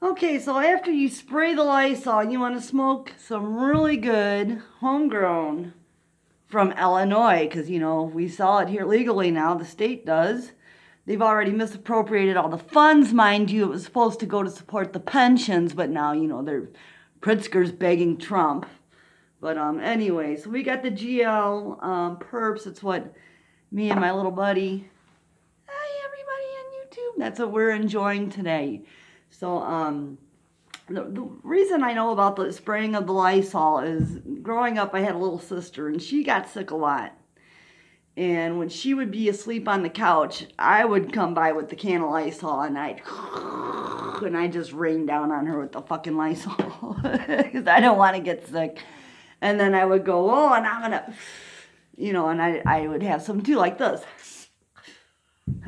Okay, so after you spray the Lysol, you want to smoke some really good homegrown from Illinois, because, we sell it here legally now. The state does. They've already misappropriated all the funds, mind you. It was supposed to go to support the pensions, but now, they're Pritzker's begging Trump. But anyway, so we got the GL Perps. It's what me and my little buddy, hey everybody on YouTube, that's what we're enjoying today. So the reason I know about the spraying of the Lysol is growing up, I had a little sister and she got sick a lot. And when she would be asleep on the couch, I would come by with the can of Lysol and I'd just rain down on her with the fucking Lysol because I don't want to get sick. And then I would go, oh, and I'm gonna, and I would have some too, like this.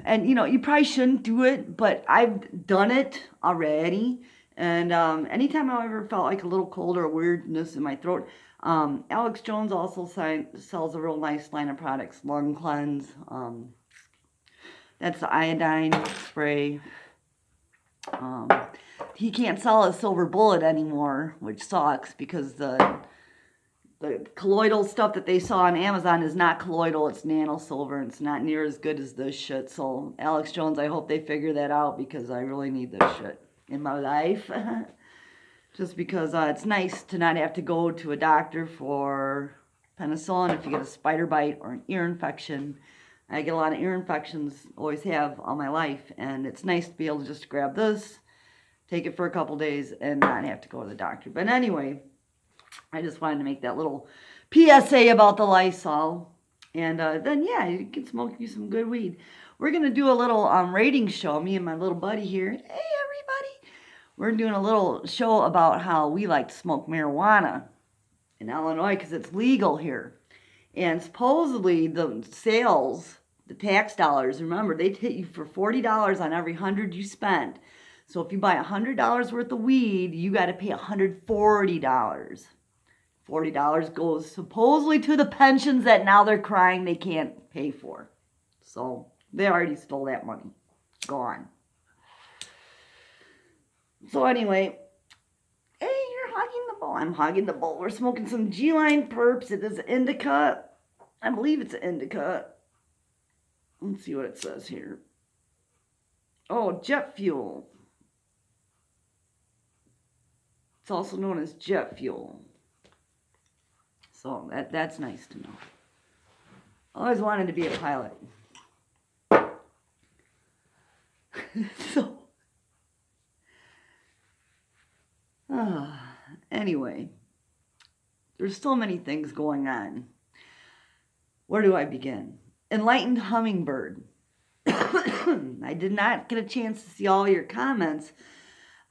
And you probably shouldn't do it, but I've done it already. And anytime I ever felt like a little cold or weirdness in my throat, Alex Jones also sells a real nice line of products, Lung Cleanse. That's the iodine spray. He can't sell a Silver Bullet anymore, which sucks because the colloidal stuff that they saw on Amazon is not colloidal, it's nano silver, and it's not near as good as this shit. So Alex Jones, I hope they figure that out because I really need this shit in my life. Just because it's nice to not have to go to a doctor for penicillin if you get a spider bite or an ear infection. I get a lot of ear infections, always have all my life, and it's nice to be able to just grab this, take it for a couple days, and not have to go to the doctor. But anyway, I just wanted to make that little PSA about the Lysol. And then, yeah, you can smoke you some good weed. We're going to do a little rating show, me and my little buddy here. Hey, everybody. We're doing a little show about how we like to smoke marijuana in Illinois because it's legal here. And supposedly the sales, the tax dollars, remember, they hit you for $40 on every 100 you spend. So if you buy $100 worth of weed, you got to pay $140. $40 goes supposedly to the pensions that now they're crying they can't pay for. So they already stole that money. Gone. So anyway, hey, you're hogging the bowl. I'm hogging the bowl. We're smoking some G-Line Perps. It is indica. I believe it's indica. Let's see what it says here. Oh, jet fuel. It's also known as jet fuel. So that's nice to know. I always wanted to be a pilot. So, anyway, there's so many things going on. Where do I begin? Enlightened Hummingbird. I did not get a chance to see all your comments.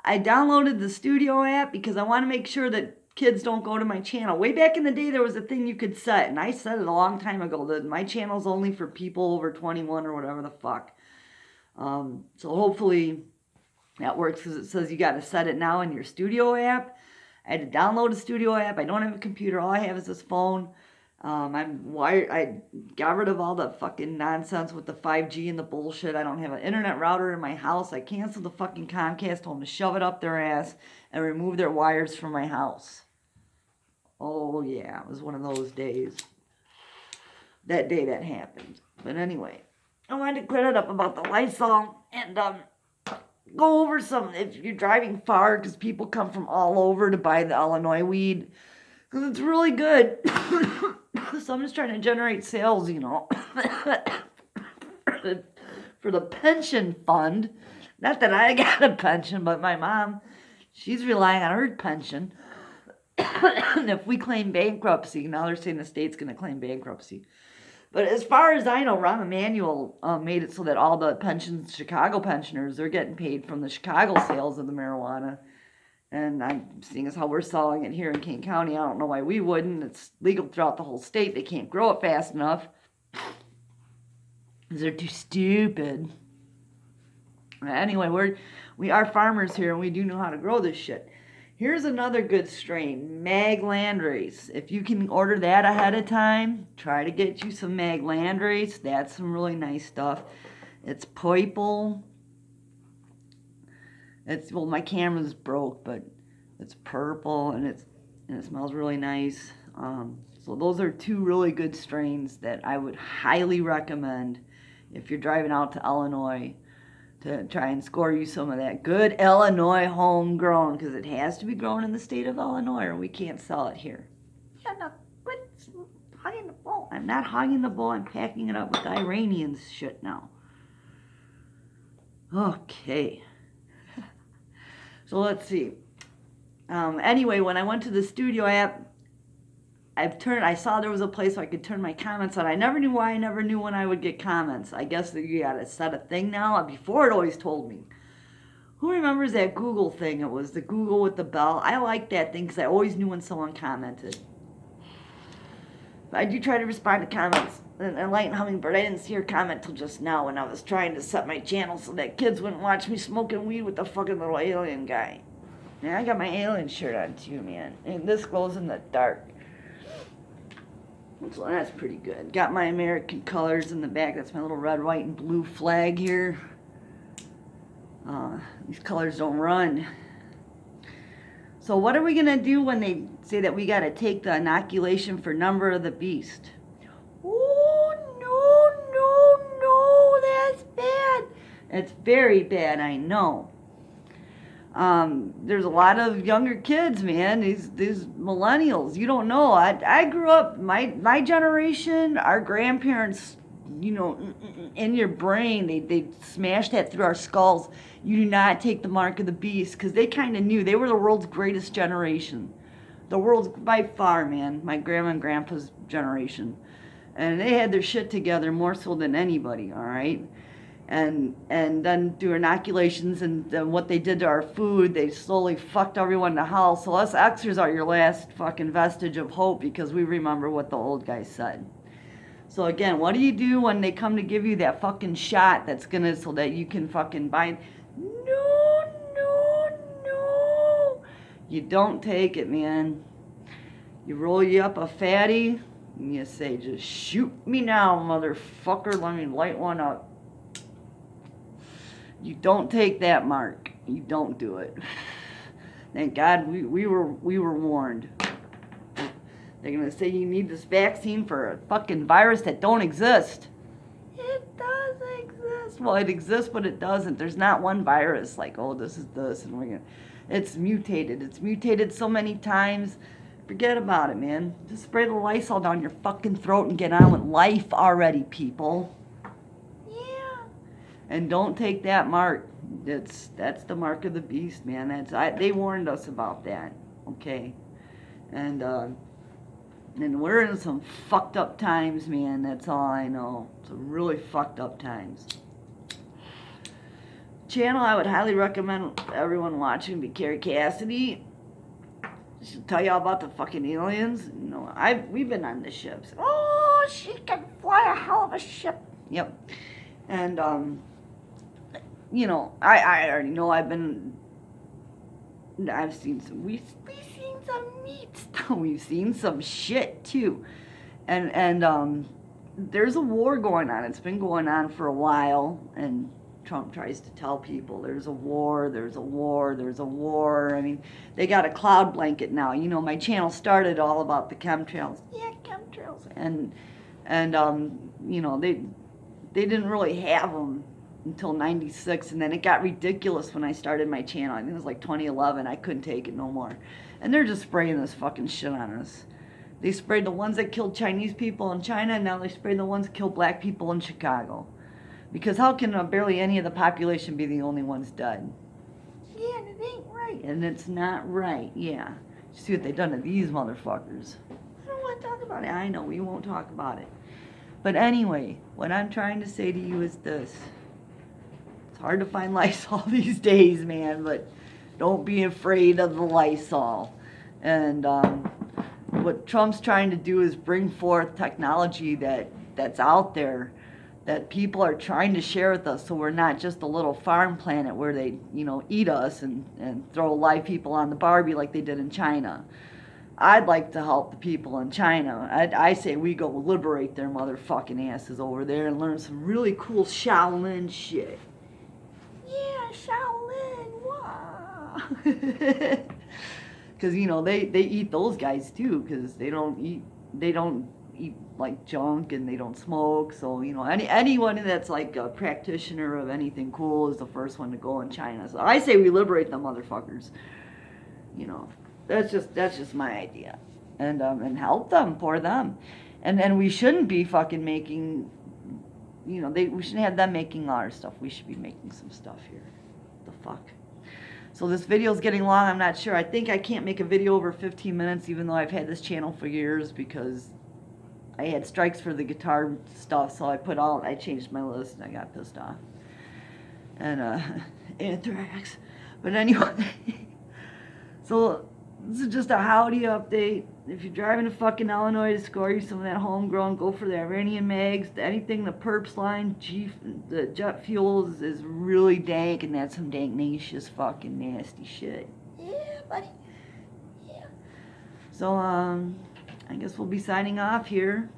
I downloaded the Studio app because I want to make sure that kids don't go to my channel. Way back in the day, there was a thing you could set, and I set it a long time ago, that my channel's only for people over 21 or whatever the fuck. So hopefully that works because it says you got to set it now in your Studio app. I had to download a Studio app. I don't have a computer. All I have is this phone. I'm wired. I got rid of all the fucking nonsense with the 5G and the bullshit. I don't have an internet router in my house. I canceled the fucking Comcast, told them to shove it up their ass and remove their wires from my house. Oh yeah, it was one of those days. That day that happened. But anyway, I wanted to clear it up about the Lysol and go over some, if you're driving far, because people come from all over to buy the Illinois weed, because it's really good. So I'm just trying to generate sales, for the pension fund. Not that I got a pension, but my mom, she's relying on her pension. And if we claim bankruptcy, now they're saying the state's going to claim bankruptcy. But as far as I know, Rahm Emanuel made it so that all the Chicago pensioners, they're getting paid from the Chicago sales of the marijuana. And I'm seeing as how we're selling it here in Kane County. I don't know why we wouldn't. It's legal throughout the whole state. They can't grow it fast enough. Because they're too stupid. Anyway, we are farmers here, and we do know how to grow this shit. Here's another good strain, Mag Landrace. If you can order that ahead of time, try to get you some Mag Landrace. That's some really nice stuff. It's purple. Well, my camera's broke, but it's purple and it smells really nice. So those are two really good strains that I would highly recommend if you're driving out to Illinois to try and score you some of that good Illinois homegrown, because it has to be grown in the state of Illinois or we can't sell it here. Yeah, no, quit hogging the bowl. I'm not hogging the bowl. I'm packing it up with Iranian shit now. Okay. So let's see. Anyway, when I went to the studio app, I saw there was a place where I could turn my comments on. I never knew why. I never knew when I would get comments. I guess that you gotta set a thing now. Before it always told me. Who remembers that Google thing? It was the Google with the bell. I liked that thing because I always knew when someone commented. But I do try to respond to comments. And Enlightened Hummingbird, I didn't see her comment till just now when I was trying to set my channel so that kids wouldn't watch me smoking weed with the fucking little alien guy. Yeah, I got my alien shirt on too, man. And this glows in the dark. So that's pretty good. Got my American colors in the back. That's my little red, white, and blue flag here. These colors don't run. So what are we going to do when they say that we got to take the inoculation for number of the beast? Oh, no, that's bad. It's very bad, I know. There's a lot of younger kids, man. These millennials. You don't know. I grew up. My generation. Our grandparents. You know, in your brain, they smashed that through our skulls. You do not take the mark of the beast, because they kind of knew they were the world's greatest generation. The world's by far, man. My grandma and grandpa's generation, and they had their shit together more so than anybody. All right. And then do inoculations, and then what they did to our food, they slowly fucked everyone in the house. So us Xers are your last fucking vestige of hope, because we remember what the old guy said. So again, what do you do when they come to give you that fucking shot that's gonna, so that you can fucking buy? No. You don't take it, man. You roll you up a fatty, and you say, just shoot me now, motherfucker. Let me light one up. You don't take that mark. You don't do it. Thank God we were warned. They're gonna say you need this vaccine for a fucking virus that don't exist. It does exist. Well, it exists, but it doesn't. There's not one virus like, oh, this is this, and we're gonna. It's mutated. It's mutated so many times. Forget about it, man. Just spray the Lysol down your fucking throat and get on with life already, people. And don't take that mark. That's the mark of the beast, man. They warned us about that, okay? And we're in some fucked up times, man. That's all I know. Some really fucked up times. Channel I would highly recommend everyone watching be Carrie Cassidy. She'll tell you all about the fucking aliens. You know, we've been on the ships. Oh, she can fly a hell of a ship. Yep. And you know, I already know I've seen some, we've seen some neat stuff. We've seen some shit too. And there's a war going on. It's been going on for a while, and Trump tries to tell people there's a war. I mean, they got a cloud blanket now. You know, my channel started all about the chemtrails. Yeah, chemtrails. And you know, they didn't really have them until 96, and then it got ridiculous when I started my channel. I think it was like 2011. I couldn't take it no more. And they're just spraying this fucking shit on us. They sprayed the ones that killed Chinese people in China, and now they spray the ones that killed black people in Chicago. Because how can barely any of the population be the only ones dead? Yeah, and it ain't right. And it's not right, yeah. You see what they done to these motherfuckers. I don't want to talk about it. I know, we won't talk about it. But anyway, what I'm trying to say to you is this. Hard to find Lysol these days, man, but don't be afraid of the Lysol. And what Trump's trying to do is bring forth technology that's out there that people are trying to share with us, so we're not just a little farm planet where they, you know, eat us and throw live people on the Barbie like they did in China. I'd like to help the people in China. I say we go liberate their motherfucking asses over there and learn some really cool Shaolin shit. Yeah, Shaolin, what? Because, you know, they eat those guys too, because they don't eat like junk, and they don't smoke. So, you know, anyone that's like a practitioner of anything cool is the first one to go in China. So I say we liberate them motherfuckers. You know, that's just my idea, and help them for them, and we shouldn't be fucking making, you know, we shouldn't have them making our stuff. We should be making some stuff here. The fuck. So this video is getting long. I'm not sure. I think I can't make a video over 15 minutes, even though I've had this channel for years, because I had strikes for the guitar stuff. So I changed my list, and I got pissed off. And Anthrax. But anyway. So this is just a howdy update. If you're driving to fucking Illinois to score you some of that homegrown, go for the Iranian mags. Anything the Perps line, the jet fuel is really dank, and that's some danknacious fucking nasty shit. Yeah, buddy. Yeah. So I guess we'll be signing off here.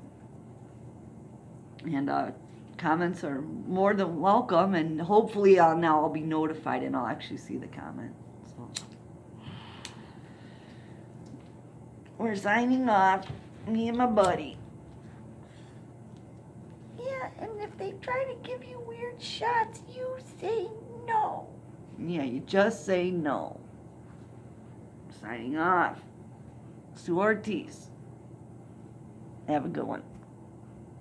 And comments are more than welcome, and hopefully now I'll be notified and I'll actually see the comment. So we're signing off, me and my buddy. Yeah, and if they try to give you weird shots, you say no. Yeah, you just say no. Signing off. Sue Ortiz. Have a good one.